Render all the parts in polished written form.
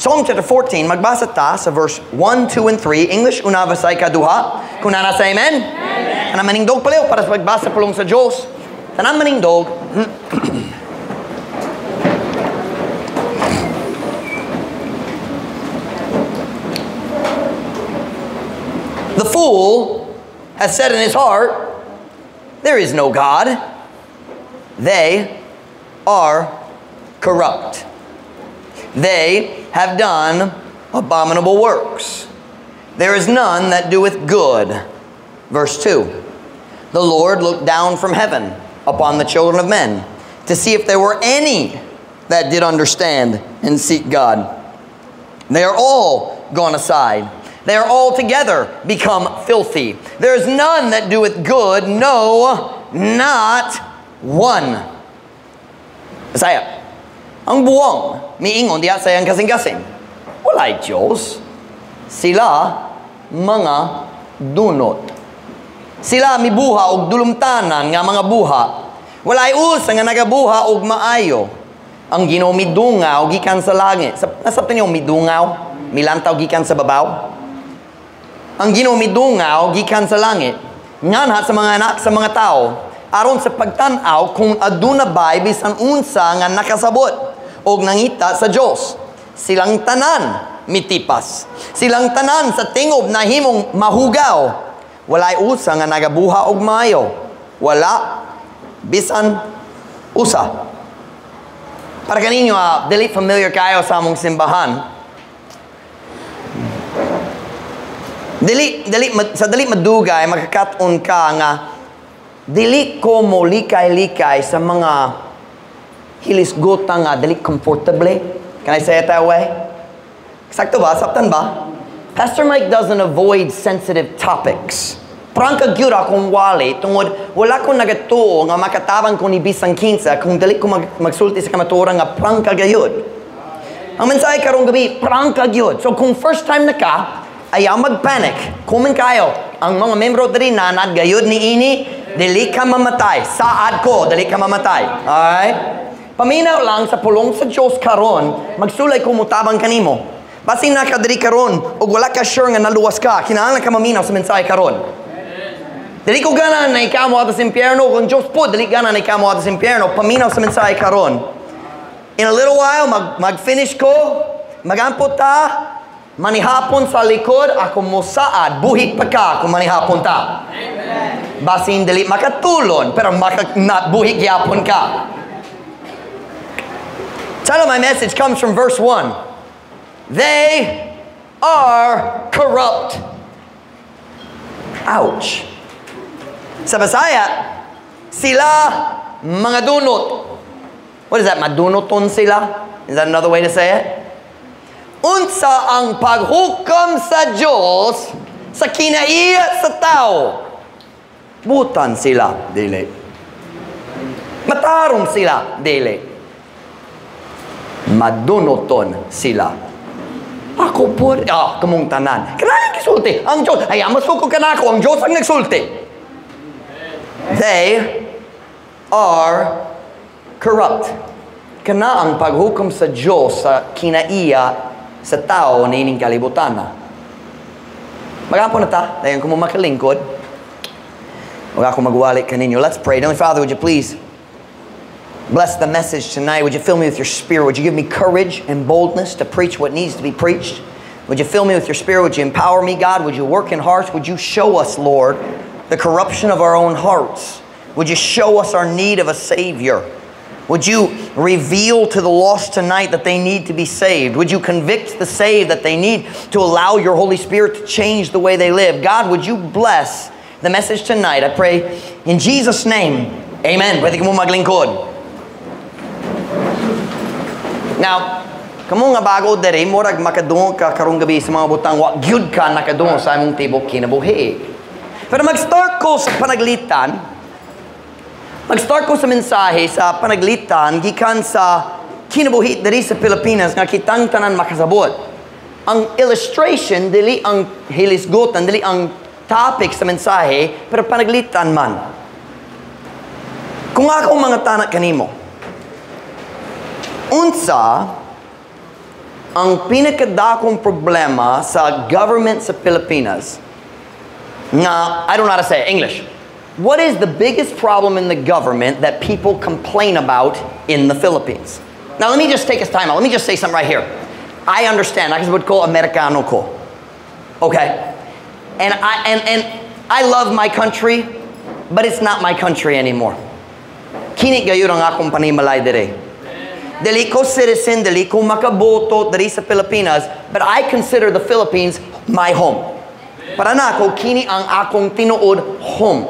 Psalm chapter 14, magbasa ta sa verse 1, 2, and 3. English, una basay kaduha. Kung nasa amen? Amen. Tanang maningdog palayo para sa pagbasa pulong sa Diyos. Tanang maningdog. The fool has said in his heart, there is no God. They are corrupt. They have done abominable works. There is none that doeth good. Verse 2. The Lord looked down from heaven upon the children of men to see if there were any that did understand and seek God. They are all gone aside. They are altogether become filthy. There is none that doeth good, no, not one. Bisaya, ang buwang, miingon diya sayang kasing-kasing. Walay Diyos. Sila mga dunot. Sila mibuha og dulumtanan nga mga buha. Walay usa nga nagabuha og maayo. Ang Ginoo midungaw gikan sa langit. Nasabtan niyo midungaw, milantaw gikan sa babaw. Ang Ginoo midungaw gikan sa langit. Nganha sa mga anak sa mga tao aron sa pagtan-aw kung aduna bay bisan unsa nga nakasabot og nangita sa Dios. Silang tanan mitipas. Silang tanan sa tingob na himong mahugaw. Walay usa nga nagabuha og maayo. Wala bisan usa. Para kaninyo dili familiar kayo sa among simbahan. Dili madugay makakaton ka nga dili ko mo likay-likay sa mga hilisgota nga dili comfortable. Can I say it that way? Sakto ba? Saptan ba? Pastor Mike doesn't avoid sensitive topics. Prangka gyud akong wali tungod wala ko nagatuo nga makatabang ko ni bisang 15 kung dili ko magsulti sa kamatuoran nga prangka gayud. Ang mensahe karong gabi, prangka gyud. So kung first time na ka, ayaw mag-panic. Kumin kayo. Ang mga membro diri nanad gayud ni ini, dili ka mamatay. Saad ko, dili ka mamatay. Alright? Paminaw lang sa pulong sa Diyos karon, magsulay ko mutabang kanimo. Basin na ka diri karon, ug wala ka sure nga naluwas ka, kinahanglan ka maminaw sa mensahe karon. Dili ko gana na ikaw mo ato sa impyerno, kung Diyos po, dili gana na ikaw mo ato sa impyerno, paminaw sa mensahe karon. In a little while, mag-finish ko, magampot ta, manihapon sa likod, ako mo saad, buhit pa ka kung manihapon ta. Basin dili makatulon, pero buhit gyapon ka. Title of my message comes from verse 1. They are corrupt. Ouch. Sa Bisaya, sila mga dunot. What is that? Madunoton sila? Is that another way to say it? Unsa ang paghukom sa Diyos sa kinaiya sa tao? Butan sila, dili. Matarong sila, dili. Madunoton sila. Ako po, kamong tanan. Kailangan kisulti. Ang Diyos, ay masuko ka na ako. Ang Diyos ang nagsulti. They are corrupt. Kana ang paghukom sa Diyos sa kinaiya sa tao na ining kalibutan na. Magapo na ta, dayon ko mo makalingkod. Huwag ako magwalik kaninyo. Let's pray. Heavenly Father, would you please bless the message tonight? Would you fill me with your Spirit? Would you give me courage and boldness to preach what needs to be preached? Would you fill me with your Spirit? Would you empower me, God? Would you work in hearts? Would you show us, Lord, the corruption of our own hearts? Would you show us our need of a Savior? Would you reveal to the lost tonight that they need to be saved? Would you convict the saved that they need to allow your Holy Spirit to change the way they live? God, would you bless the message tonight? I pray in Jesus' name. Amen. Pwede ka mo maglingkod. Now, kamo nga bago diri, murag makadungog ka karong gabi sa mga butang, wa gyud ka nakadungog sa among tibok kinabuhi. Pero mag-start ko sa panaglitan, mag-start ko sa mensahe sa panaglitan gikan sa kinabuhi diri sa Pilipinas nga kitang tanan makasabot. Ang illustration dili ang hilisgutan, dili ang topic sa mensahe, pero panaglitan man. Kung ako mga tanak kanimo, unsa ang pinakadakong problema sa government sa Pilipinas, I don't know how to say it, English. What is the biggest problem in the government that people complain about in the Philippines? Now let me just take us time out. Let me just say something right here. I understand. I would call Americano ko. Okay? And I love my country, but it's not my country anymore. Kini gayo ang akong panimalay dire. Dili ko citizen, dili ko makaboto diri sa Pilipinas, but I consider the Philippines my home. Para na ako, kini ang akong tinuod home.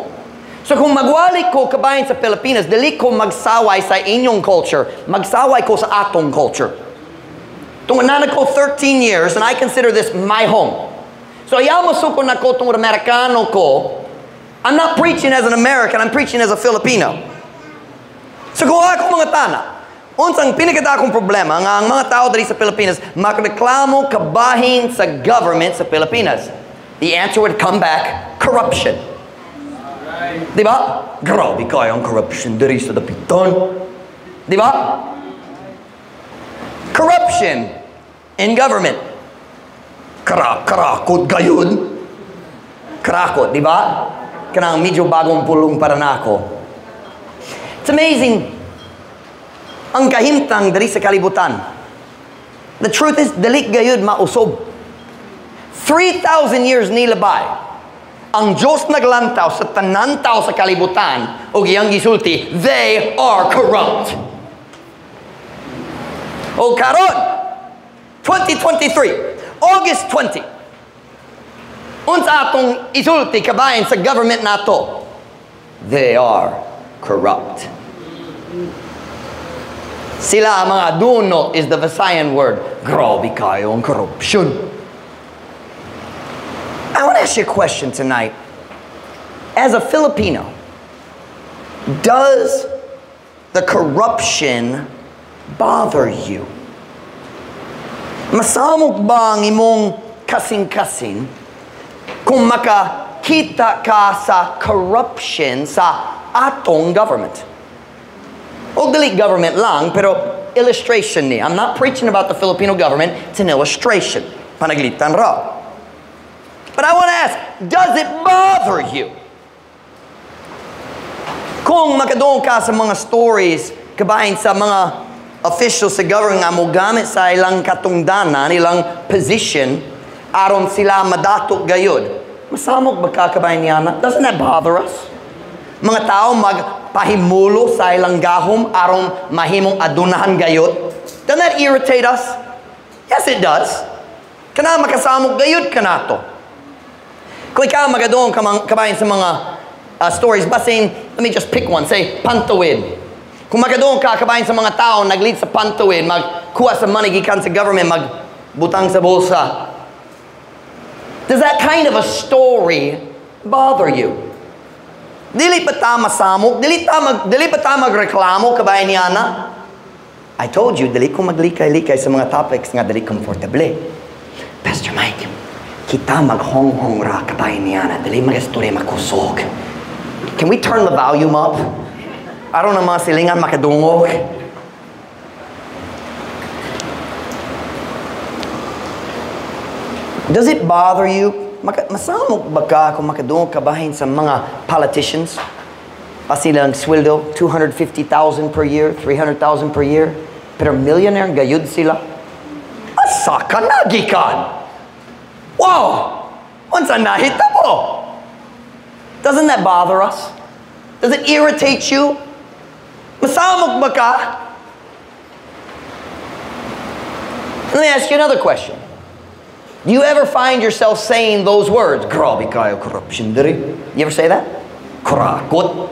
So kung magwali ko kabayan sa Pilipinas, dili ko magsaway sa inyong culture, magsaway ko sa atong culture. Tunganan ko 13 years, and I consider this my home. So ayaw mo suko na ko tungod Amerikano ko, I'm not preaching as an American, I'm preaching as a Filipino. So kung ako mga tana, unsang pinakadakong problema nga ang mga tao diri sa Pilipinas magreklamo kabahin sa government sa Pilipinas. The answer would come back, corruption. Diba? Grabe kayo ang corruption diri sa dapitan. Diba? Corruption in government. Karakot gayud. Karakot, diba? Kanang medyo bagong pulong para na ako. It's amazing. Ang kahimtang diri sa kalibutan. The truth is, dili gayud mausob. 3,000 years nilabay. Ang Diyos naglantaw sa tanan tao sa kalibutan o giyang gisulti, they are corrupt. O karon, 2023, August 20, unsa atong isulti kabayan sa government nato, they are corrupt. Sila mga duno is the Visayan word. Grabe kayo ang corruption. I want to ask you a question tonight. As a Filipino, does the corruption bother you? Masamok ba ang imong kasing-kasing kung makakita ka sa corruption sa atong government? O dili government lang, pero illustration ni. I'm not preaching about the Filipino government, it's an illustration. Panaglitan ra. But I want to ask, does it bother you? Kung makadoon ka sa mga stories, kabahin sa mga officials sa government nga mo gamit sa ilang katungdanan, ilang position, aron sila madato gayod. Masamok ba ka kabahin niya? Doesn't that bother us? Mga tao magpahimulo sa ilang gahom, aron mahimong adunahan gayod. Doesn't that irritate us? Yes, it does. Kana makasamok gayod ka na to. Kung ikaw magadoon kabayan sa mga stories, basin, let me just pick one, say, pantawid. Kung magadoon ka kabayan sa mga tao, nag-lead sa pantawid, magkuha sa money, gikan sa government, magbutang sa bulsa. Does that kind of a story bother you? Dili pa ta masamok, dili pa ta magreklamo kabayan ni Ana? I told you, dili ko maglikay-likay sa mga topics nga dili comfortable. Pastor Mike, kita maghonghong ra kabayan niya na dili magastorya makusog. Can we turn the volume up? Aron na mga silingan makadungog. Does it bother you? Masamok ba ka kung makadungog kabahin sa mga politicians? Pasilang sweldo, 250,000 per year, 300,000 per year. Pero millionaire gayud sila. Asa ka nagikan? Wow! Unsa nahita mo? Doesn't that bother us? Does it irritate you? Masamok ba ka? Let me ask you another question. Do you ever find yourself saying those words? Grabe kayo, corruption diri. You ever say that? Kurakot.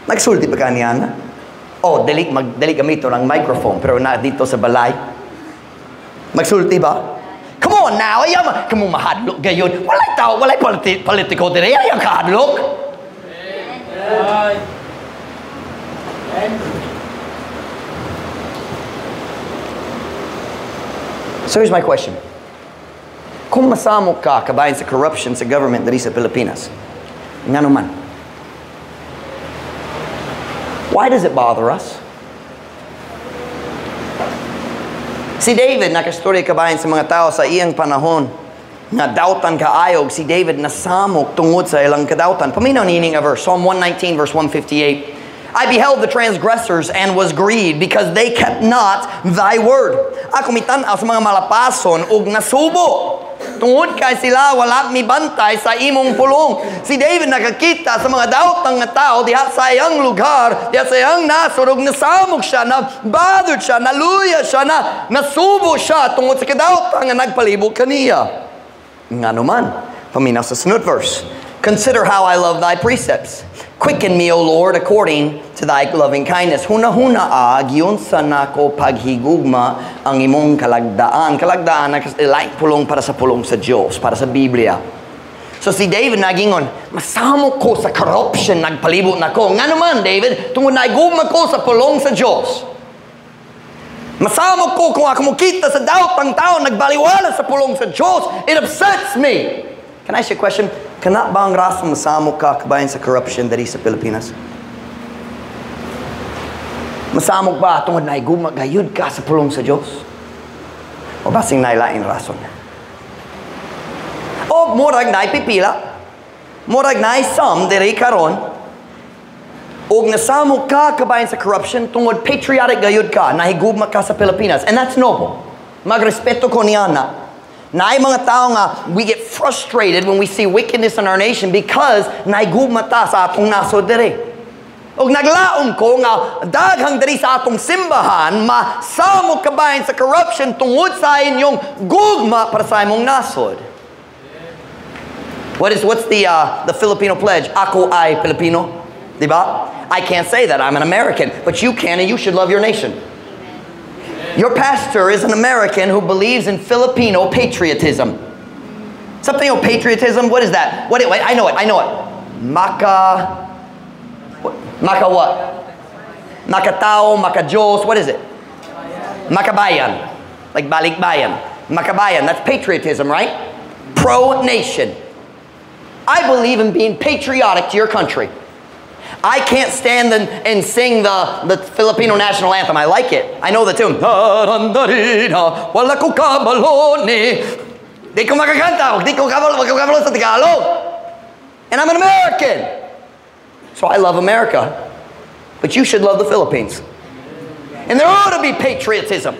Nagsulti ba ka niya na? Oh, dali gamito ng microphone, pero na dito sa balay. Magsulti ba? Come on now, ayaw mo mahadlok gayon. Walay tao, walay politiko din. Ayaw kahadlok. So here's my question. Kung masamok ka kabayan sa corruption sa government diri sa Pilipinas, nga naman, why does it bother us? Si David, nakastorya kabayan sa mga tao sa iyang panahon, nga dautan kaayog, si David nasamok tungod sa ilang kadautan. Paminaw nining a verse, Psalm 119 verse 158. I beheld the transgressors and was grieved because they kept not thy word. Ako mitanaw sa mga malapason ug nasubo. Tungod kay sila wala mi bantay sa imong pulong. Si David nakakita sa mga daotang nga tao diha sa iyang lugar, diha sa iyang nasod ug nasamok siya, na bothered siya, naluya siya, nasubo siya tungod sa kadaotang nga nagpalibot kaniya. Nga naman, paminaw sa sunod verse. Consider how I love thy precepts. Quicken me, O Lord, according to thy loving kindness. Huna-huna agyon sa nako paghigugma ang imong kalagdaan. Kalagdaan na pulong para sa pulong sa Diyos, para sa Biblia. So si David nagingon, masamok ko sa corruption, nagpalibot na ko. Nga naman, David, tungod naigugma ko sa pulong sa Diyos. Masamok ko kung ako makita sa daotang tao, nagbaliwala sa pulong sa Diyos. It upsets me. Can I ask you a question? Kana ba ang raso masamok ka kabayan sa corruption dali sa Pilipinas? Masamok ba tungod na gumagayud ka sa pulong sa Diyos? O basing nailaing rason? O murag na ipipila, murag na isam diri karon, og nasamok ka kabayan sa corruption tungod patriotic gayud ka, nahigugma ka sa Pilipinas, and that's noble. Magrespeto ko niya na. Na ay mga tao nga, we get frustrated when we see wickedness in our nation because naigugma ta sa atong nasod diri. Og naglaom ko nga daghang diri sa atong simbahan masamok kabayan sa corruption tungod sa inyong gugma para sa imong nasod. What's the Filipino pledge? Ako ay Filipino. Diba? I can't say that. I'm an American. But you can, and you should love your nation. Your pastor is an American who believes in Filipino patriotism. Something of patriotism? What is that? Wait, I know it. Maka what? Makatao, Makajos, what is it? Makabayan. Like balikbayan. Makabayan, that's patriotism, right? Pro-nation. I believe in being patriotic to your country. I can't stand and sing the Filipino national anthem. I like it. I know the tune. Wala ko kabaloni. Di ko makakanta. Di ko kabalo sa Tagalog. And I'm an American. So I love America. But you should love the Philippines. And there ought to be patriotism.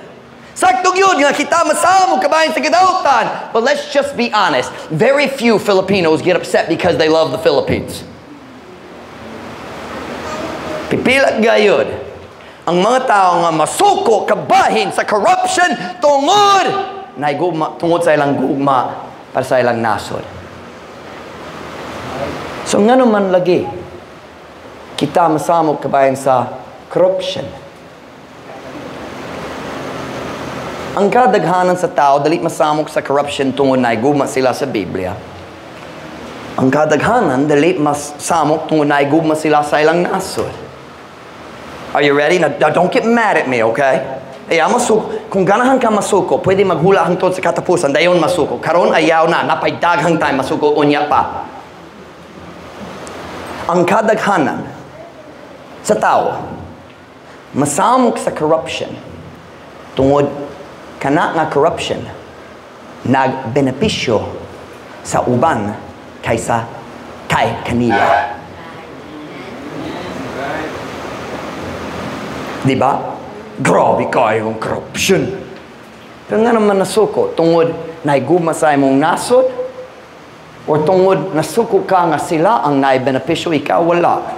Saktog yun, nga kita masamok kabayan sa kadautan. But let's just be honest. Very few Filipinos get upset because they love the Philippines. Pipilat gayud ang mga tao nga masuko kabahin sa corruption tungod sa ilang gugma para sa ilang nasod. So nga naman lagi kita masamok kabahin sa corruption. Ang kadaghanan sa tao dali masamok sa corruption tungod na gugma sila sa Biblia. Ang kadaghanan dali masamok tungod na gugma sila sa ilang nasod. Are you ready? Now, don't get mad at me, okay? Kung ganahan ka masuko, pwede maghula hangtod sa katapusan, dayon masuko. Karon ayaw na, napaydaghang time masuko, unya pa. Ang kadaghanan sa tao, masamok sa corruption, tungod kana nga corruption, nagbenepisyo sa uban kaysa kay kanila. Diba? Grabe kayong corruption. Pero nga naman nasuko, tungod naigugma sa imong nasod, o tungod nasuko ka nga sila ang naibenepisyo, ikaw wala.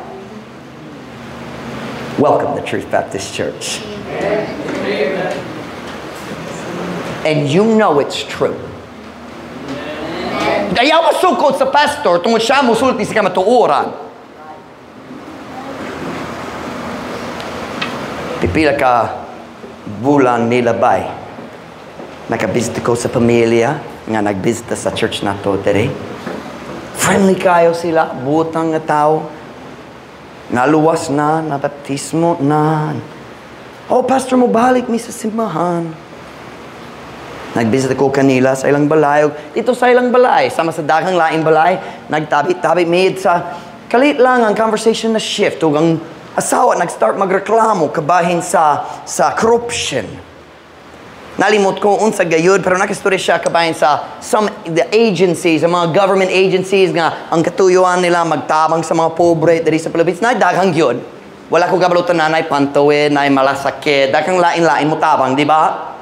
Welcome to Truth Baptist Church. Amen. And you know it's true. Ayaw masukot sa pastor tungod siya musulti sa kamatuoran. Pipila ka bulan nilabay. Nakabisita ko sa pamilya nga nagbisita sa church na to today. Friendly kayo sila, butang nga tao. Naluwas na, nabaptismo na. Oh, pastor mo, balik mi sa simbahan. Nagbisita ko kanila sa ilang balay. Dito sa ilang balay, sama sa daghang laing balay, nagtabi-tabi mid sa kalit lang ang conversation na shift. Ug ang asawa nag-start magreklamo kabahin sa corruption. Nalimot ko unsa gayud pero nakistorya siya kabayan sa the agencies, mga government agencies nga ang katuyuan nila magtabang sa mga pobre diri sa Philippines na daghang gyud. Wala ko kabalutan na nay pantuwid, nay malasakit, daghang lain-lain mo tabang, di ba?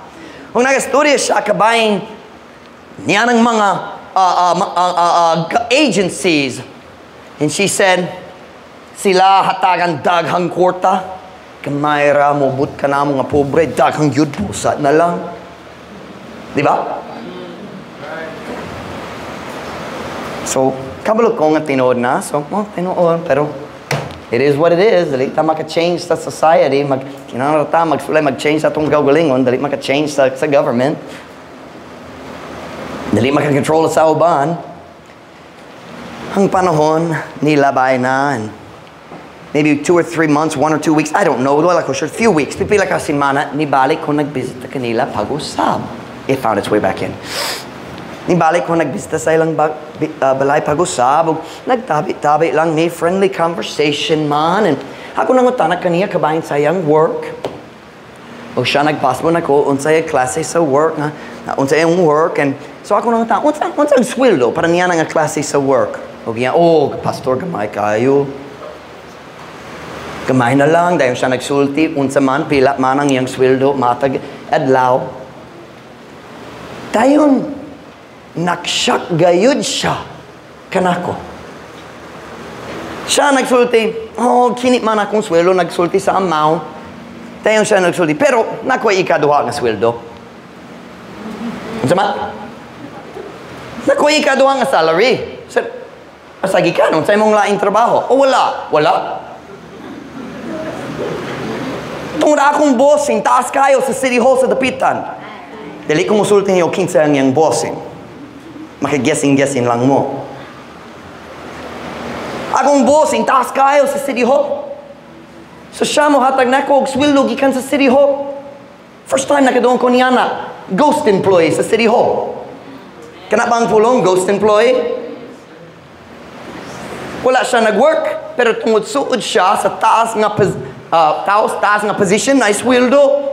Kung nakistorya siya kabayan niya ng mga agencies, and she said sila hatagan daghang kwarta. Kamayra, mubut ka na mga pobre, daghang yun, pusa na lang. Di ba? So, kabalot ko nga tinood na. So, tinood, pero it is what it is. Dali ta maka-change sa society. Kinanarata, mag-change sa itong gawgalingon. Dali maka-change sa government. Dali maka-control sa uban. Ang panahon, nilabay na. Maybe 2 or 3 months, 1 or 2 weeks, I don't know. Wala ko sure. Few weeks. Pipila ka simana, nibalik ko nagbisita kanila pag-usab. It found its way back in. Nibalik ko nagbisita sa ilang balay pag-usab. Nagtabi-tabi lang ni friendly conversation man. And ako nangutanak kaniya kabahin sa iyang work. O siya nagpasbo na ko, unsay klase sa work. Unsay yung work. And so ako nangutanak, unsay sweldo para niya nga klase sa work. O kaya, pastor, gamay kayo. Gamay na lang, dahil siya nagsulti, unsa man, pila man ang iyang sweldo, matag, adlaw. Dayon, naksyak gayud siya, kanako. Siya nagsulti, kinit man akong sweldo, nagsulti sa amount. Dayon siya nagsulti, pero nakuha ikaduha nga sweldo. Unsa man? Nakuha ikaduha nga salary. Asagi ka, unsa imong laing trabaho? Wala. Tungod akong bossing, taas kayo sa City Hall sa Dapitan. Dali kong usultin niyo, kinsa ang iyang bossing. Makiguessing-guessing lang mo. Akong bossing, taas kayo sa City Hall. So siya mo hatag na ko, sweldo gikan sa City Hall. First time nakadoon ko niya na, ghost employee sa City Hall. Kana ba ang pulong, ghost employee? Wala siya nag-work, pero tungod suod siya sa taas nga position na sweldo.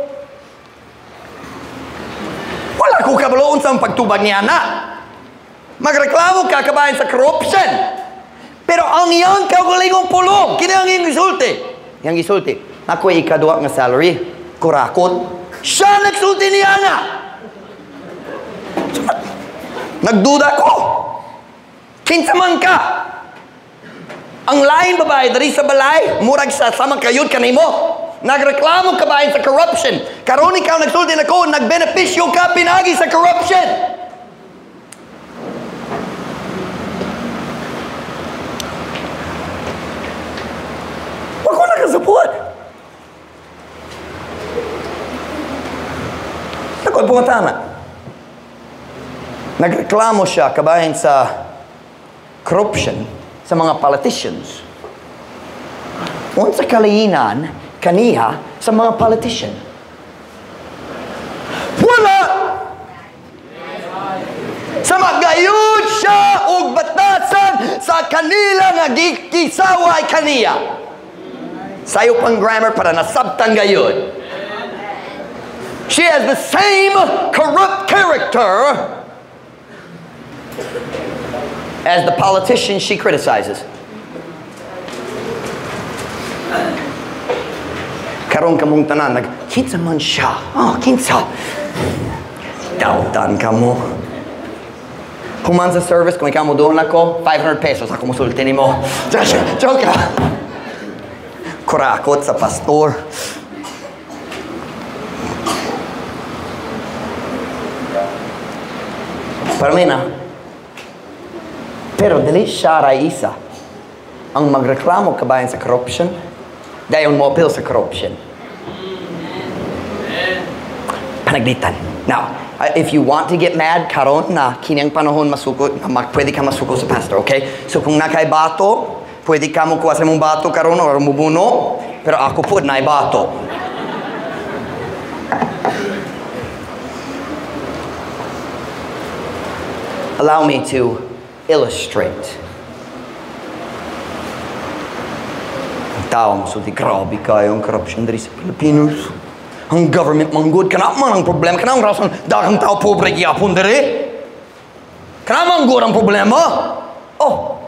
Wala ko kabaloon sa pagtubag niya na. Magreklamo ka kabayan sa corruption. Pero ang iyang kaugalingong pulong, kini ang iyang isulti. Yang isulti, ako ay ikaduwa nga salary, kurakot. Siya nagsulti niya nga. Nagduda ko. Kinsa man ka. Ang lain babae, dari sa balay, murag sa samang kayod kanimo. Nagreklamo ka ba sa corruption? Karon ikaw nagsulti na ko, nagbenepisyo ka pinagi sa corruption. Wag ko nakasupot. Nakoy pumatama. Nagreklamo siya kabahin sa corruption sa mga politicians. Unsa kalayinan kaniya sa mga politician? Wala! Sa magayud siya og batasan sa kanila nga gikisaway kaniya. Sayo pang grammar para nasabtan gayud. She has the same corrupt character as the politician she criticizes. Karon kamong tanan, kinsa man siya. Kinsa. Dautan ka mo. Human sa service, kung ikaw mo doon ako, 500 pesos ako musulti ni mo. Joke ka. Kurakot sa pastor. Parmina. Pero dili siya raisa ang magreklamo kabayan sa corruption, dayon mo appeal sa corruption. Panaglitan. Now, if you want to get mad, karon na kinyang panahon masuko, pwede ka masuko sa pastor, okay? So kung nakay bato, pwede ka mo kuha sa mong bato karon or mubuno, pero ako po na bato. Allow me to illustrate. Ang tao mo, so di grabe kayo ang corruption dari sa Pilipinos. Ang government manggod, kanaman ang problema. Kanang rason, dagang tao pobre gyapon diri. Kanaman good ang problema. Oh.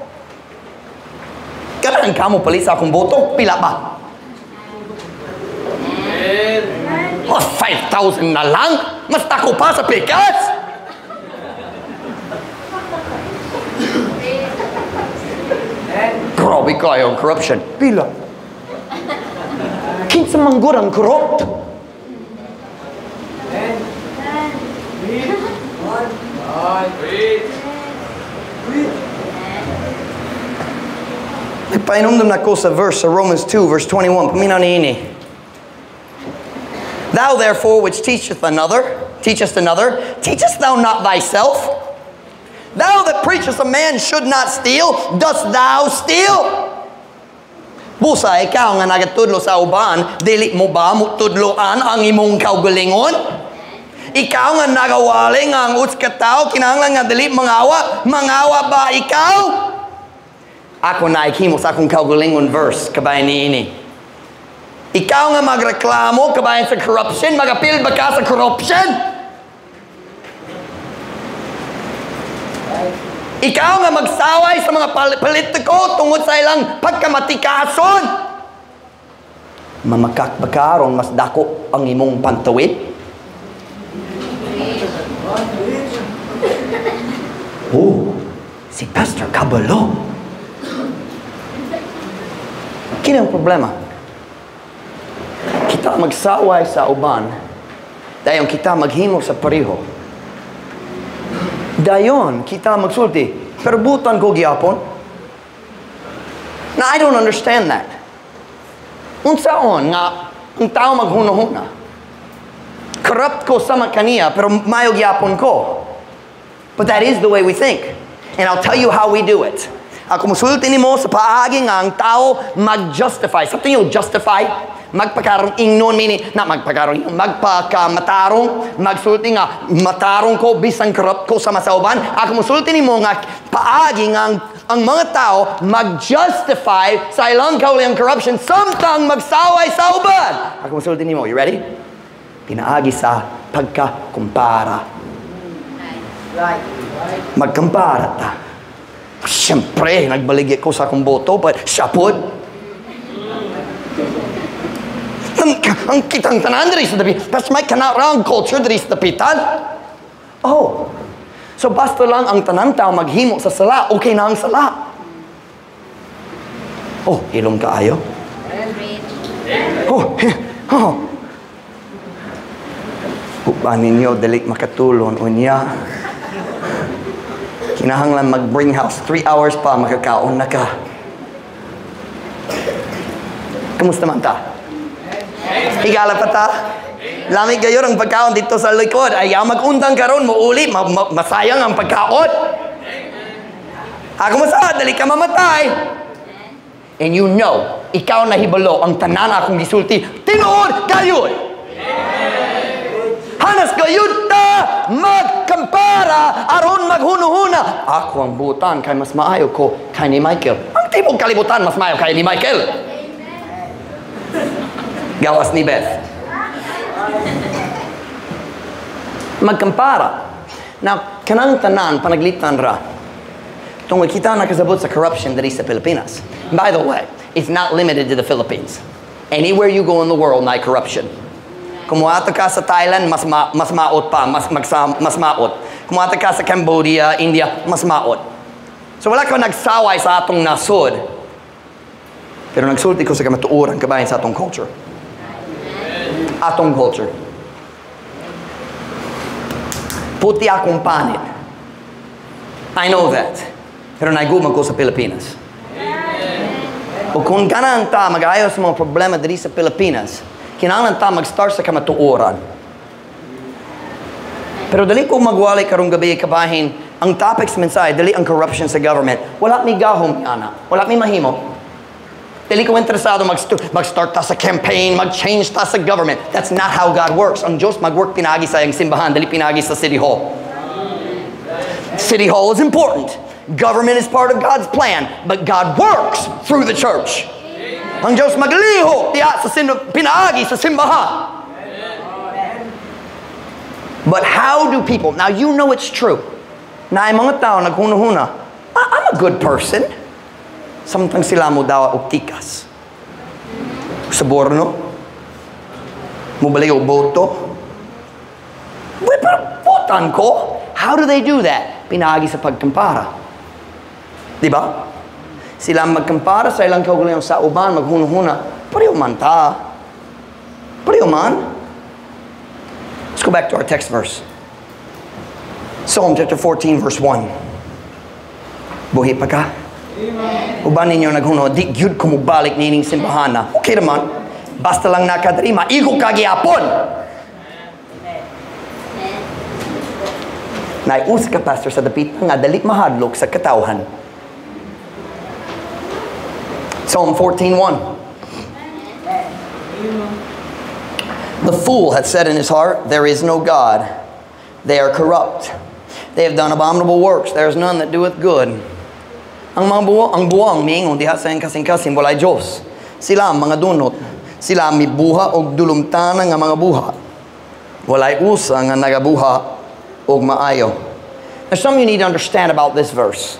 Kanang kamo palit sa akong boto, pila ba? Oh, 5,000 na lang? Mas tako pa sa pikas? Grabe kayo ang corruption. Pila? Kinsa manggod ang corrupt? May painom na ko sa verse, sa Romans 2, verse 21. Paminaw ni ini. Thou therefore which teachest another, teachest thou not thyself? Thou that preachest a man should not steal, dost thou steal? Busa, ikaw nga nagatudlo sa uban, dili mo ba mutudloan ang imong kaugalingon? Ikaw nga nagawaling ang utskataw, kinahanglan nga dili mangawa ba ikaw? Ako na ikimo sa akong kaugalingon verse, kabayan ni ini. Ikaw nga magreklamo, kabayan sa corruption, magapil ba ka sa corruption? Ikaw nga magsaway sa mga politiko tungod sa ilang pagkamatikason. Mamakak ba ka ron mas dako ang imong pantawid? Oh, si Pastor Cabalo. Kini ang problema. Kita magsaway sa uban, dayon kita maghimo sa pareho. Dayon kita magsulti, pero butan ko gyapon. Now I don't understand that. Unsaon nga ang tao maghunahuna. Corrupt ko sama kaniya, pero mayo gyapon ko. But that is the way we think. And I'll tell you how we do it. Ako musulti nimo sa paagi nga ang tao mag-justify. Something you justify, magpakarong ingnon, meaning, na magpakarong, magpakamatarong, magsulti nga, matarong ko, bisan corrupt ko sa masauban. Ako musulti nimo nga paagi nga ang mga tao mag-justify sa ilang kauliang corruption samtang magsaway sa uban. Ako musulti nimo, you ready? Pinaagi sa pagkakumpara. Magkumpara ta. Siyempre, nagbaligya ko sa akong boto, but siya po. Ang kitang tanan diri sa dapi. Mas may kanarang culture diri sa dapitan. Oh. So basta lang ang tanan tao maghimo sa sala, okay na ang sala. Oh, ilong kaayo. Oh. Oh. Upan ninyo, dalik makatulon unya. Kinahanglan mag-bring house 3 hours pa, makakaon na ka. Kamusta man ta? Higala pa ta? Lamig gayon ang pagkaon dito sa likod. Ayaw mag-undang karon mo uli, masayang ang pagkaon. Ako masahad, dali ka mamatay. And you know, ikaw na hibalo ang tanan akong gisulti. Tinuod gayon! Hanas gayon ta! Magkampara aron maghunuhuna. Ako ang butan kay mas maayo ko kay ni Michael. Ang tipong kalibutan mas maayo kay ni Michael. Gawas ni Beth. Magkampara. Now, kanang tanan panaglitan ra. Tungod kita nakasabot sa corruption diri sa Pilipinas. By the way, it's not limited to the Philippines. Anywhere you go in the world, na corruption. Kumuha ka sa Thailand, mas maot pa, mas maot. Kumuha ka sa Cambodia, India, mas maot. So wala ka nagsaway sa atong nasod. Pero nagsulti ko sa kamatuuran kabayan sa atong culture. Atong culture. Puti akong panit. I know that. Pero naigumag ko sa Pilipinas. O kung ganang ta mag-ayos sa mga problema diri sa Pilipinas, kinahanglan ta mag-start sa kamatuoran. Pero dali ko magwali karong gabi kabahin, ang topics mensahe, dali ang corruption sa government. Wala mi gahom ana. Wala mi mahimo. Dali ko interesado mag-start ta sa campaign, mag-change ta sa government. That's not how God works. Ang Diyos mag-work pinagi sa iyang simbahan, dali pinagi sa City Hall. City Hall is important. Government is part of God's plan, but God works through the church. Ang Diyos magliho diya sa pinaagi sa simbahan. But how do people, now you know it's true, na ay mga tao naghuna-huna, I'm a good person. Samtang sila mo daw og tikas. Sa borno, mubalik og boto. Pero botan ko. How do they do that? Pinagi sa pagkampara. Diba? Sila magkampara sa ilang kaugalingon sa uban, maghuna-huna. Pareho man ta. Pareho man. Let's go back to our text verse. Psalm chapter 14, verse 1. Buhi pa ka? Uban ninyo naghuno, di gyud ko mubalik nining simbahan na. Okay naman. Basta lang nakadari, maigo ka gyapon. Naius ka, pastor, sa dapit nga dali mahadlok sa katawhan. Psalm 14:1. The fool hath said in his heart, there is no God. They are corrupt. They have done abominable works. There is none that doeth good. Ang buwang miingon diha sa kasing-kasing walay Diyos. Sila mga dunot. Sila mibuha og dulumtanan nga mga buha. Walay usa nga nagabuha og maayo. Now some of you need to understand about this verse.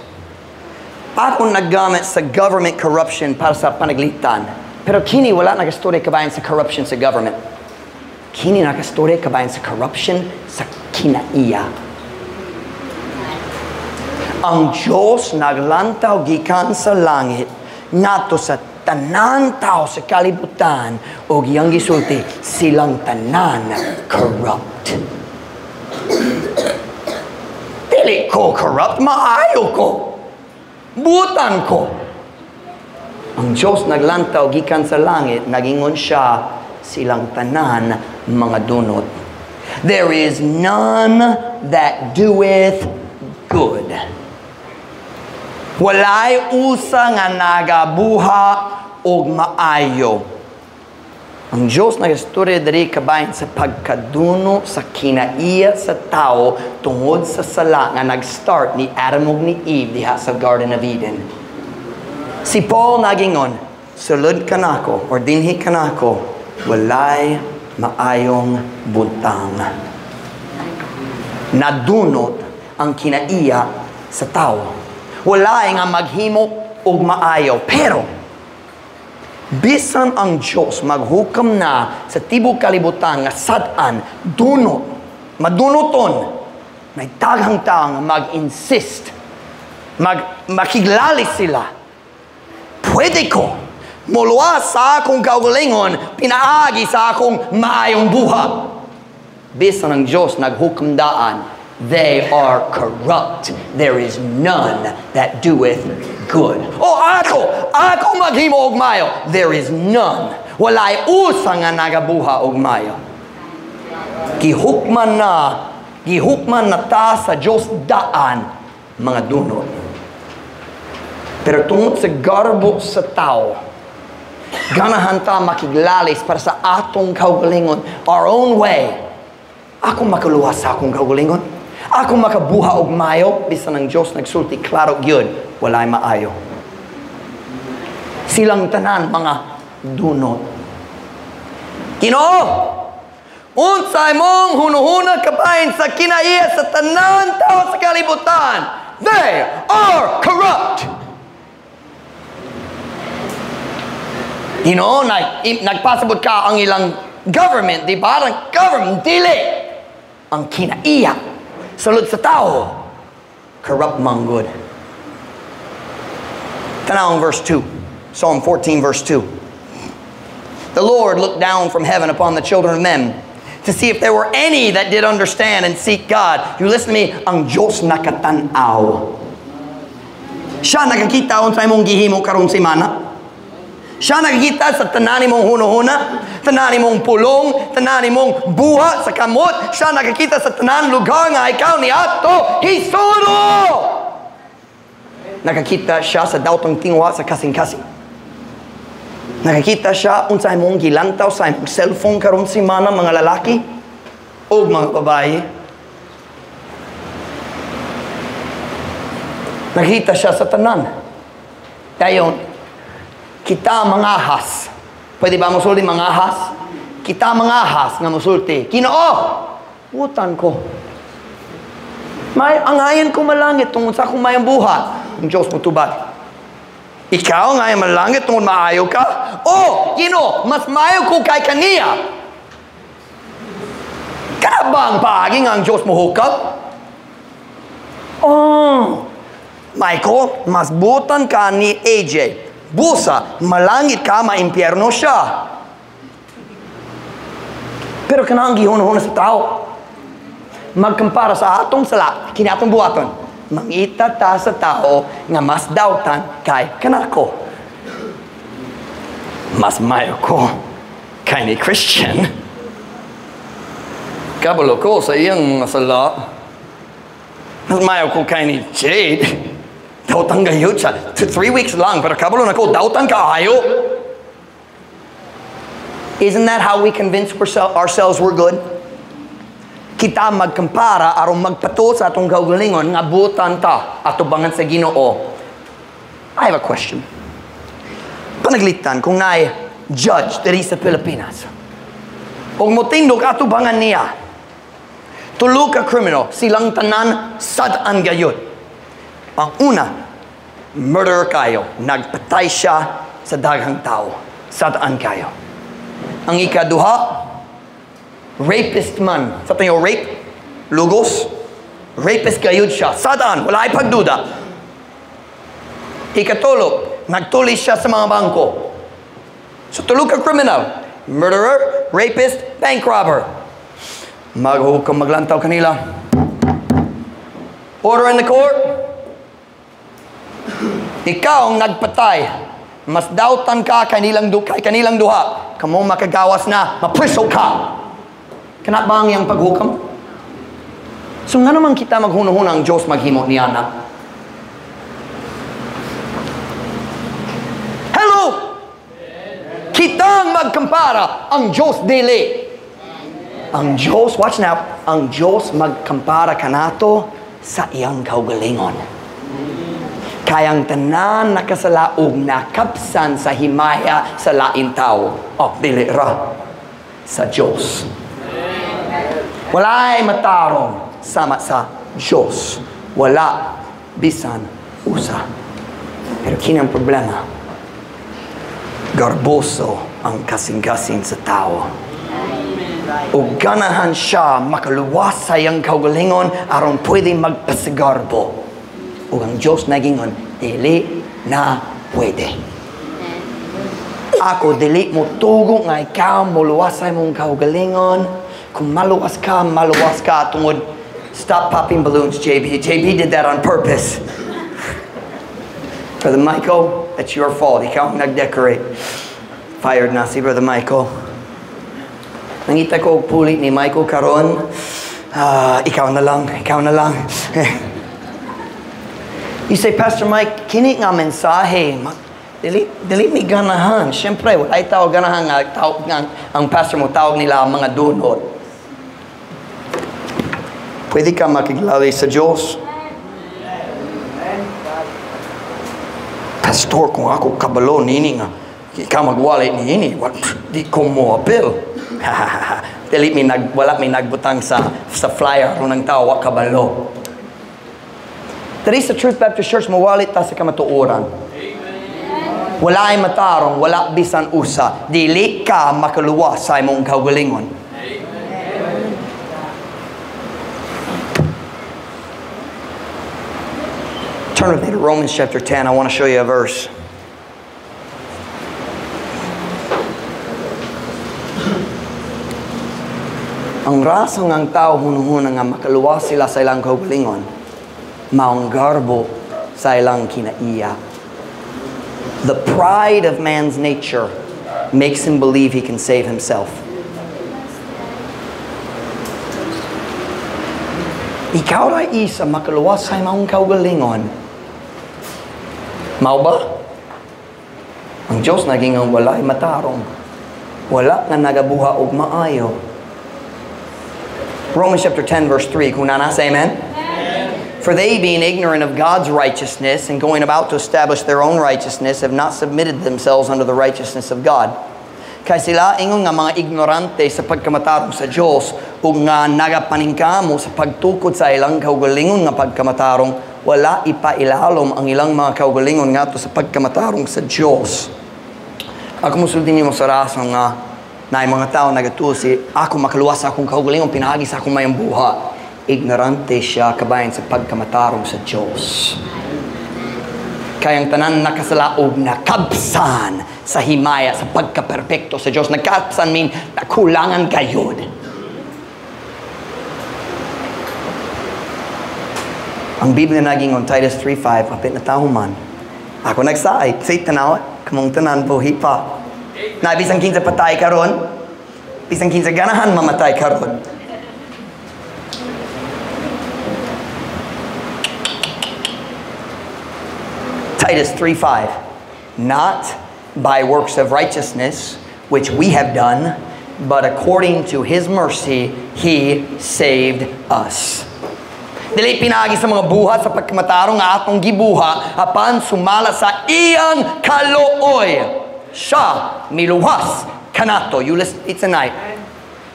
Ako naggamit sa government corruption para sa panaglitan. Pero kini wala nagastorya kabayan sa corruption sa government. Kini nagastorya kabayan sa corruption sa kinaiya. Ang Diyos naglantaw gikan sa langit nato sa tanan tao sa kalibutan o giyang gisulti silang tanan corrupt. Dili ko corrupt, maayo ko. Butan ko. Ang Diyos naglantaw gikan sa langit, nagingon siya silang tanan mga dunot. There is none that doeth good. Walay usa nga nagabuha og maayo. Ang Diyos nagastorya diri kabayan sa pagkaduno sa kinaiya sa tao tungod sa sala nga nag-start ni Adam ug ni Eve diha sa Garden of Eden. Si Paul nagingon, sulod kanako or dinhi kanako, walay maayong buntang. Nadunot ang kinaiya sa tao. Walay nga maghimo og maayo. Pero, bisan ang Diyos maghukam na sa tibok kalibutan nga sad-an, dunot, madunoton, may taghang tao nga mag-insist, makiglali sila. Pwede ko, muluwas sa akong kaugalingon, pinaagi sa akong maayong buha. Bisan ang Diyos naghukam daan, they are corrupt. There is none that doeth good. Oh, ako maghimo og mayo. There is none. Walay usa nga nagabuha og mayo. Gihukman na ta sa Diyos daan, mga dunot. Pero tungod sa garbo sa tao, ganahan ta makiglalis para sa atong kaugalingon, our own way. Ako makuluwas sa akong kaugalingon. Ako makabuha og mayo, bisan ang Diyos nagsulti klaro gyud, walay maayo. Silang tanan mga dunot. Ginoo, unsay mong hunuhuna kabahin sa kinaiya sa tanan tao sa kalibutan. They are corrupt. Ginoo, nagpasabot ka ang ilang government, di ba? Ang government, dili. Ang kinaiya sulod sa tao, corrupt manggod. Tanawang verse 2. Psalm 14 verse 2. The Lord looked down from heaven upon the children of men to see if there were any that did understand and seek God. You listen to me, ang Diyos nakatanaw. Siya nakakita unsay mong gihimo karong semana. Siya nakikita sa tanan mong huno-huna, tanan mong pulong, tanan mong buha sa kamot. Siya nakikita sa tanan lugar nga ikaw ni ato hisuro. Nakakita siya sa dawtong tingwa sa kasing-kasing. Nakakita siya unsay mong gilantaw sa imong cellphone karon semana mga lalaki o mga babae. Nakita siya sa tanan. Dayon kita mga Pwede ba musulti mga Kita mga nga musulti. Ginoo, Butan ko. May angayan ko malangit tungod sa akong mayang buhat. Ang Diyos mo tubag. Ikaw ngayon malangit tungod maayo ka? Oh, mas maayo ko kay kaniya. Kana ba ang paaging ang Diyos mo hukap? Oh, Michael, mas butan ka ni AJ. Busa, malangit ka, maimpyerno siya. Pero kanang gihon-hon sa tao. Magkumpara sa atong sala, kini atong buhaton. Mangita ta sa tao nga mas dawtan kay kanako. Mas mayo ko kay ni Christian. Kabalo ko sa iyang sala. Mas mayo ko kay ni Jade. Dawtan gayud siya. 3 weeks lang, pero kabalo na ko, dawtan ka ayo. Isn't that how we convince ourselves we're good? Kita magkumpara aron magpato sa atong kaugalingon nga butan ta atubangan sa Ginoo. I have a question. Panaglitan kung naay judge diri sa Pilipinas. Ug motindog atubangan niya. Tulo ka criminal, silang tanan sad-an gayud. Ang una, murderer kayo. Nagpatay siya sa daghang tao. Sad-an kayo. Ang ikaduha, rapist man. Sa tayo, rape, lugos, rapist gayud siya. Sad-an, wala ay pagduda. Ikatulo, nagtulis siya sa mga bangko. So tulo ka criminal, murderer, rapist, bank robber. Maglantaw kanila. Order in the court. Ikaw ang nagpatay. Mas dautan ka kanilang duha. Kamo makagawas na, mapriso ka. Kana ba ang iyang paghukam? So nga naman kita maghunahuna ang Diyos maghimo niya na. Hello! Kitang magkumpara ang Diyos dili. Ang Diyos, watch now, ang Diyos magkampara kanato sa iyang kaugalingon. Kayang tanan nakasalaog nakapsan sa himaya sa lain tao. Oh, dili ra sa Diyos. Wala'y matarong sama sa Diyos. Wala bisan usa. Pero kinang problema, garboso ang kasing-kasing sa tao. O ganahan siya makaluwas sa iyang kaugalingon aron pwede magpasigarbo. O ang Diyos nagingon, dili na pwede. Ako dili mo tugo nga ikaw muluwas sa imong kaugalingon. Kung maluwas ka tungod. Stop popping balloons, JB. JB did that on purpose. Brother Michael, that's your fault. Ikaw ang nag-decorate. Fired na si Brother Michael. Nangita ko pulit ni Michael karon. Ikaw na lang. You say, Pastor Mike, kini nga mensahe. Dili mi ganahan. Siyempre, wala'y tawag ganahan ang pastor mo tawag nila ang mga dunot. Pwede ka makiglali sa Diyos. Pastor, kung ako kabalo nini nga, ikaw magwali ni di ko mo apel. Wala may nagbutang sa flyer ng tao wa kabalo. Diri sa Truth Baptist Church mawalit ta sa kamatuoran. Wala ay matarong, wala bisan usa. Dili ka makaluwas sa imong kaugalingon. Turn with me to Romans chapter 10. I want to show you a verse. Ang rasang ang tao hunuhuna nga makaluwas sila sa ilang kaugalingon, maong garbo sa ilang kinaiya. The pride of man's nature makes him believe he can save himself. Ikaw ra isa makaluwas sa imong kaugalingon. Mao ba? Ang Diyos naging ang walay matarong. Wala nga nagabuha og maayo. Romans chapter 10 verse 3. Kung nanasa, amen? Amen? For they, being ignorant of God's righteousness and going about to establish their own righteousness, have not submitted themselves unto the righteousness of God. Kaya sila ingon nga mga ignorante sa pagkamatarong sa Dios ug nga nagapaningkamo sa pagtukod sa ilang kaugalingon nga pagkamatarong, wala ipailalom ang ilang mga kaugalingon ngadto sa pagkamatarong sa Dios. Ako musulti nimo sa rason nga na mga tao nagatusi, ako makaluwas sa akong kaugalingon, pinagi sa akong mayang buha. Ignorante siya kabayan sa pagkamatarong sa Dios. Kayang tanan nakasalaog na kabsan sa himaya sa pagkaperpekto sa Diyos. Nagkabsan mean nakulangan kayod. Ang Biblia naging on Titus 3:5, kapit na tao man. Ako nagsaay, say tanaw, kamong tanan buhi pa. Na bisang kinsa patay karon, bisang kinsa ganahan mamatay karon. Titus 3:5, not by works of righteousness which we have done, but according to His mercy He saved us. Dili pinagi sa mga buhat sa pagkamatarong nga atong gibuha apan sumala sa iyang kalooy. Siya miluwas kanato. You listen it tonight.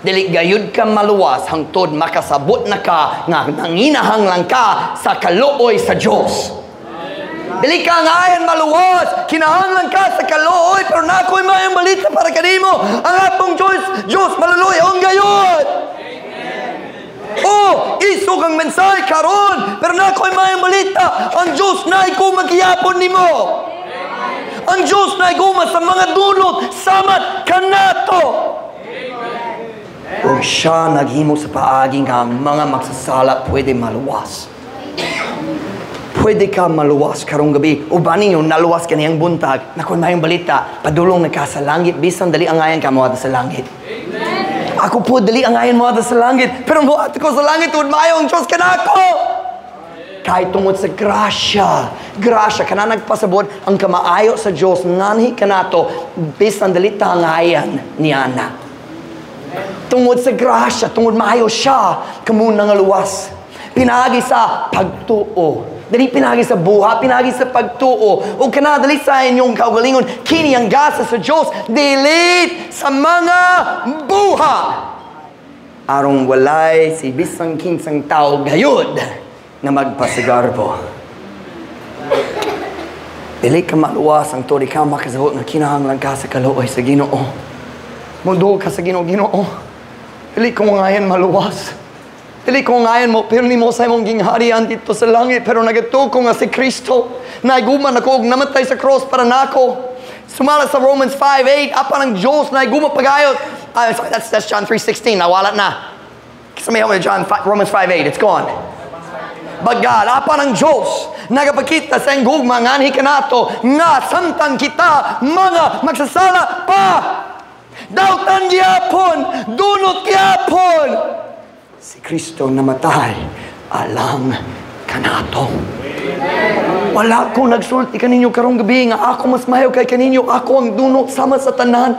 Dili gayud ka maluwas hangtod makasabot na ka nga nanginahang lang ka sa kalooy sa Dios. Dili ka ngayon maluwas, kinahanglan ka sa kalooy, pero na ako'y mayang balita para kanimo. Ang atong Diyos maluluy ang gayon. Oh, isog ang mensahe karon, pero na ako'y mayang balita. Ang Diyos na ikaw magyapon nimo. Ang Diyos na ikaw sa mga dulot, samat kanato. O siya naghimo sa paagi nga mga magsasala pwede maluwas. Pwede ka maluwas karong gabi. O ba ninyo, naluwas ka niyang buntag. Nakoy mayong balita, padulong na ka sa langit. Bisan dali ang ayan ka mo sa langit. Amen. Ako po, dali ang ayan mo sa langit. Pero mo at ko sa langit, tuwad mayo ang Diyos ka na ako. Kahit tungod sa grasya. Grasya, ka na nagpasabot ang kamaayo sa Diyos. Nganhi ka na to, bisan dali ta ang ayan ni Ana. Tungod sa grasya, tungod maayo siya, kamunang luwas. Pinagi sa pagtuo. Dali pinagi sa buha, pinagi sa pagtuo. O kanadali sa inyong kaugalingon, kini ang gasa sa Diyos, dili sa mga buha. Arong walay si bisang kinsang tao gayod na magpasigarbo. Dili ka maluwas ang tori ka makasabot nga kinahanglan ka sa kalooy sa Ginoo. Mundo ka sa Ginoo. Dili ko ngayon maluwas. Dili ko ngayon mo, pero ni mo sa imong gingharian dito sa langit, pero nagatuko nga si Kristo. Naiguman ako, namatay sa cross para nako. Sumala sa Romans 5:8, apan ang Diyos naiguman pagayot. Sorry, that's John 3:16, nawalat na. Kasi may Romans 5:8, it's gone. But God, apan ang Diyos, nagapakita sa iyong gugma, nganhi ka nato, nga samtang kita, mga magsasala pa. Dautan gyapon, dunot gyapon. Si Kristo namatay, alang kanato. Wala ko nagsulti kaninyo karong gabi nga ako mas mahayo kay kaninyo, ako ang dunot sama sa tanan.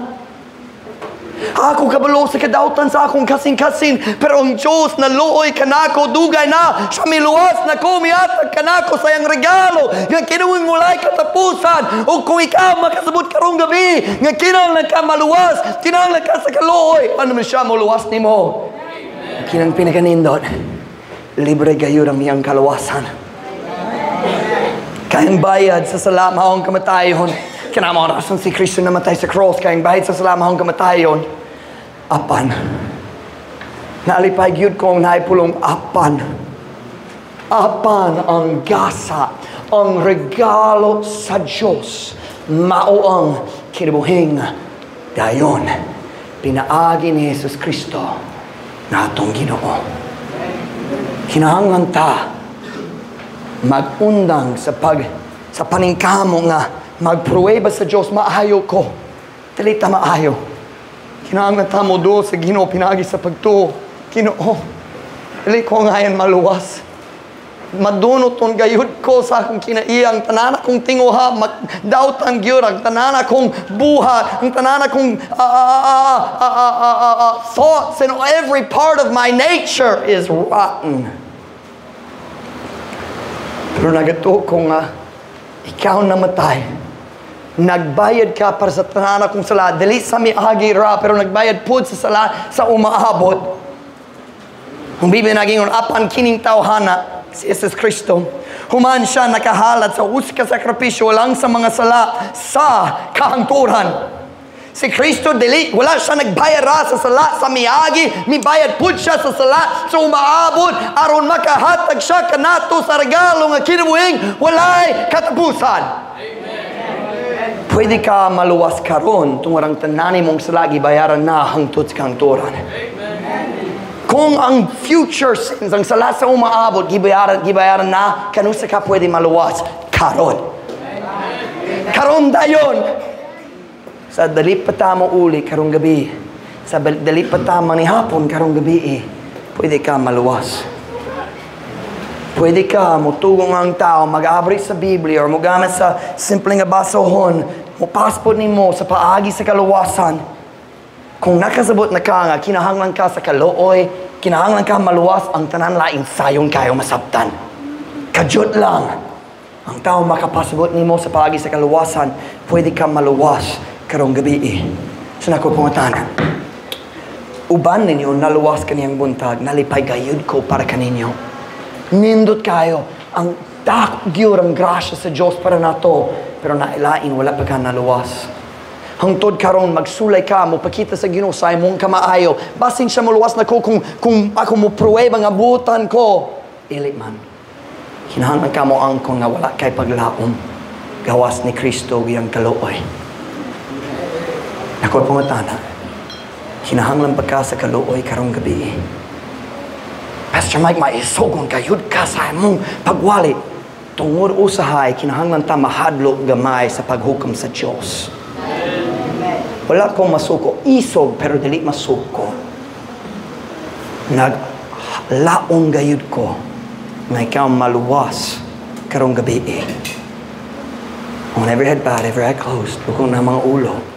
Ako kabalo sa kadautan sa akong kasing-kasing, pero ang Diyos na luoy kanako, dugay na, siya miluwas na ko, miatag kanako sa iyang regalo, nga kinuwing mulay katapusan, o kung ikaw makasabot karong gabi, nga kinahanglan ka maluwas, kinahanglan ka sa kaluoy, ano man siya maluwas ni mo? Kinang pinakanindot, libre gayon ang iyang kaluwasan. Kayang bayad sa salamahong kamatayon. Kinamang rason si Kristo namatay sa cross, kayang bayad sa salamahong kamatayon. Apan. Naalipay gyud kong naipulong apan. Apan ang gasa, ang regalo sa Diyos. Mao ang kinabuhing dayon. Pinaagi ni Jesus Kristo na atong Ginoo. Kinahanglan ta magundang sa paningkamo nga magpruweba sa Diyos, maayo ko. Dili ta maayo. Kinahanglan ta mo do sa Ginoo pinagi sa pagtuo. Ginoo, dili ko ngayon maluwas. Madunoton gayud ko sa akong kinaiyang tanan akong tinguha, magdautan gyud ang tanan akong buhat, ang tanan akong thoughts and every part of my nature is rotten. Pero nagato ko nga ikaw namatay Nagbayad ka para sa tanan akong sala. Dili sa miagi ra, pero nagbayad pud sa sala sa umaabot. Ang Biblia nagingon, apan kining tawhana, si Jesus Kristo, human siya nakahalad sa uska sakripisyo lang sa mga sala sa kahangturan. Si Kristo dili, wala siya nagbayad ra sa sala sa miagi, mibayad pud siya sa sala sa umaabot aron makahatag siya kanato sa regalo nga kinabuhing walay katapusan. Pwede ka maluwas karon tungod ang tanani mong salagi bayaran na hangtod sa kahangturan. Kung ang future sins, ang sala sa umaabot, gibayaran na, kanusa ka pwede maluwas karon. Karon dayon. Sa dali pa tamo uli karong gabi. Sa dali pa tamo ni hapon karong gabi pwede ka maluwas. Pwede ka mutugong ang tao, mag-abri sa Biblia or mogamit sa simpleng basohon, mo passport nimo sa paagi sa kaluwasan. Kung nakasabot na ka nga, kinahanglan ka sa kalooy, kinahanglan ka maluwas, ang tanan laing sayon kayo masabtan. Kadyot lang. Ang tao makapasabot nimo sa paagi sa kaluwasan, pwede ka maluwas karong gabi So nako pangutana. Uban ninyo naluwas kaniyang buntag, nalipay gayud ko para kaninyo. Nindot kayo ang takgyur ang grasya sa Diyos para nato, pero nailain wala pa ka naluwas. Hangtod karon magsulay ka mo pakita sa Ginoo sa imong kamaayo. Basin siya maluwas na ko kung ako mo pruweba nga butan ko. Dili man. Kinahanglan ka mo angkon nga wala kay paglaom. Gawas ni Kristo giyang kalooy. Ako pangutana, hinahanglan pa ka sa kalooy karong gabi. Pastor Mike, maisugon kayod ka sa imong pagwali. Tungod usahay, kinahanglan ta mahadlok gamay sa paghukom sa Diyos. Wala kong masuko. Isog, pero dili masuko. Naglaong gayod ko na ikaw maluwas karong gabi. On every head bowed, every eye closed, lukong na mga ulo.